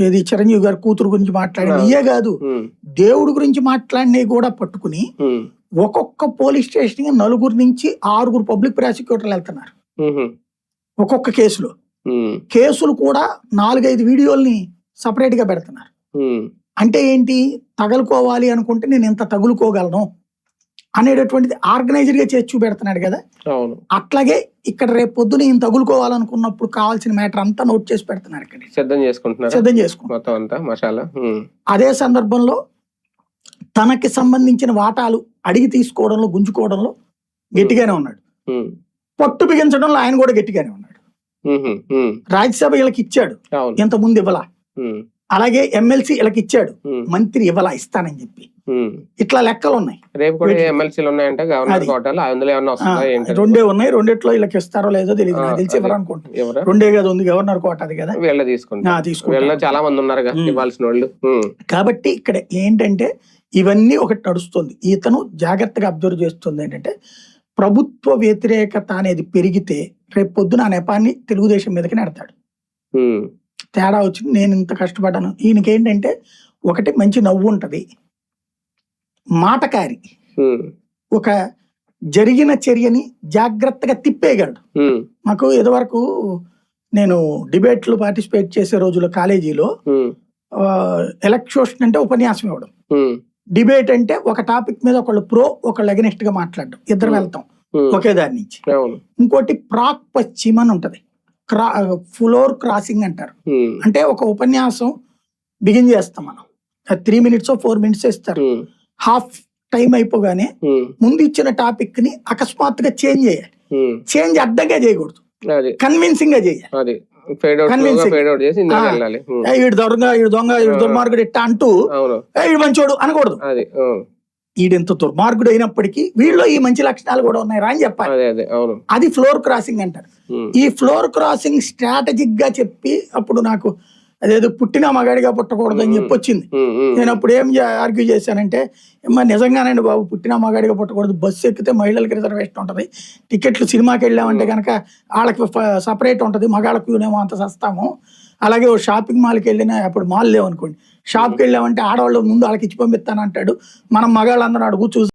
ఏది చిరంజీవి గారి కూతురు గురించి మాట్లాడిన ఇయే కాదు, దేవుడి గురించి మాట్లాడినవి కూడా పట్టుకుని ఒక్కొక్క పోలీస్ స్టేషన్ కి 4 నుంచి 6 పబ్లిక్ ప్రాసిక్యూటర్లు వెళ్తున్నారు ఒక్కొక్క కేసులో. కేసులు కూడా 4-5 వీడియోల్ని సపరేట్ గా పెడుతున్నారు. అంటే ఏంటి, తగులుకోవాలి అనుకుంటే నేను ఎంత తగులుకోగలను అనేటటువంటిది ఆర్గనైజర్ గా చేసి చూపెడుతున్నాడు కదా. అట్లాగే ఇక్కడ రేపు పొద్దున ఈయన తగులుకోవాలనుకున్నప్పుడు కావాల్సిన మ్యాటర్ అంతా నోట్ చేసి పెడుతున్నారు, ఇక్కడ సిద్ధం చేసుకుంటున్నారు. అదే సందర్భంలో తనకి సంబంధించిన వాటాలు అడిగి తీసుకోవడంలో, గుంజుకోవడంలో గట్టిగానే ఉన్నాడు. పట్టు బిగించడంలో ఆయన కూడా గట్టిగానే ఉన్నాడు. రాజ్యసభ వీళ్ళకి ఇచ్చాడు, ఇంత ముందు ఇవ్వలా. అలాగే ఎమ్మెల్సీ వీళ్ళకి ఇచ్చాడు, మంత్రి ఇవ్వలా, ఇస్తానని చెప్పి. ఇట్లా లెక్కలు ఉన్నాయి. రెండే ఉన్నాయి, రెండిట్లో వీళ్ళకి ఇస్తారో లేదో తెలియదు. నాకు తెలిసి ఎవరు అనుకుంటున్నారు, రెండే కదా ఉంది, గవర్నర్ కోట అది కదా, చాలా మంది ఉన్నారు కాబట్టి ఇక్కడ ఏంటంటే ఇవన్నీ ఒకటి నడుస్తుంది. ఇతను జాగ్రత్తగా అబ్జర్వ్ చేస్తుంది ఏంటంటే ప్రభుత్వ వ్యతిరేకత అనేది పెరిగితే రేపు పొద్దున ఆ నెపాన్ని తెలుగుదేశం మీదకి నెడతాడు. తేడా వచ్చింది, నేను ఇంత కష్టపడ్డాను. ఈయనకి ఏంటంటే ఒకటి మంచి నవ్వు ఉంటది, మాటకారి, ఒక జరిగిన చర్యని జాగ్రత్తగా తిప్పేయగలడు. మాకు ఇదివరకు నేను డిబేట్లు పార్టిసిపేట్ చేసే రోజుల్లో కాలేజీలో ఎలక్ట్రోషన్ అంటే ఉపన్యాసం ఇవ్వడం, డిబేట్ అంటే ఒక టాపిక్ మీద ఒకళ్ళు ప్రో ఒకళ్ళు అగెనిస్ట్ గా మాట్లాడడం, ఇద్దరు వెళ్తాం ఒకే దాని నుంచి. ఇంకోటి ప్రాక్ పశ్చిమ అని ఉంటది, ఫ్లోర్ క్రాసింగ్ అంటారు. అంటే ఒక ఉపన్యాసం బిగిన్ చేస్తాం మనం, 3 minutes 4 minutes ఇస్తారు. హాఫ్ టైం అయిపోగానే ముందు ఇచ్చిన టాపిక్ ని అకస్మాత్తుగా చేంజ్ చేయాలి. చేంజ్ అడ్డంగా చేయకూడదు, కన్విన్సింగ్ గా చేయాలి. ఈడు దొంగ, ఈడు దొంగ, ఈడు దుర్మార్గుడు ఇట్ట అంటూ ఈడు మంచోడు అనకూడదు. ఈడెంత దుర్మార్గుడు అయినప్పటికీ వీళ్ళలో ఈ మంచి లక్షణాలు కూడా ఉన్నాయిరా అని చెప్పాలి. అది ఫ్లోర్ క్రాసింగ్ అంటారు. ఈ ఫ్లోర్ క్రాసింగ్ స్ట్రాటజిక్ గా చెప్పి అప్పుడు నాకు అదేదో పుట్టిన మగాడిగా పుట్టకూడదు అని చెప్పి వచ్చింది. నేను అప్పుడు ఏం ఆర్గ్యూ చేశానంటే, నిజంగానండి బాబు, పుట్టిన మగాడిగా పుట్టకూడదు, బస్సు ఎక్కితే మహిళలకు రిజర్వేషన్ ఉంటది, టికెట్లు సినిమాకి వెళ్ళామంటే కనుక వాళ్ళకి సపరేట్ ఉంటది, మగాళ్ళకు ఏమో అంత సస్తాము. అలాగే ఓ షాపింగ్ మాల్కి వెళ్ళినా, అప్పుడు మాల్ లేవనుకోండి, షాప్కి వెళ్ళామంటే ఆడవాళ్ళు ముందు వాళ్ళకి ఇచ్చి పంపిస్తానంటాడు, మనం మగాళ్ళందరూ అడుగు చూసి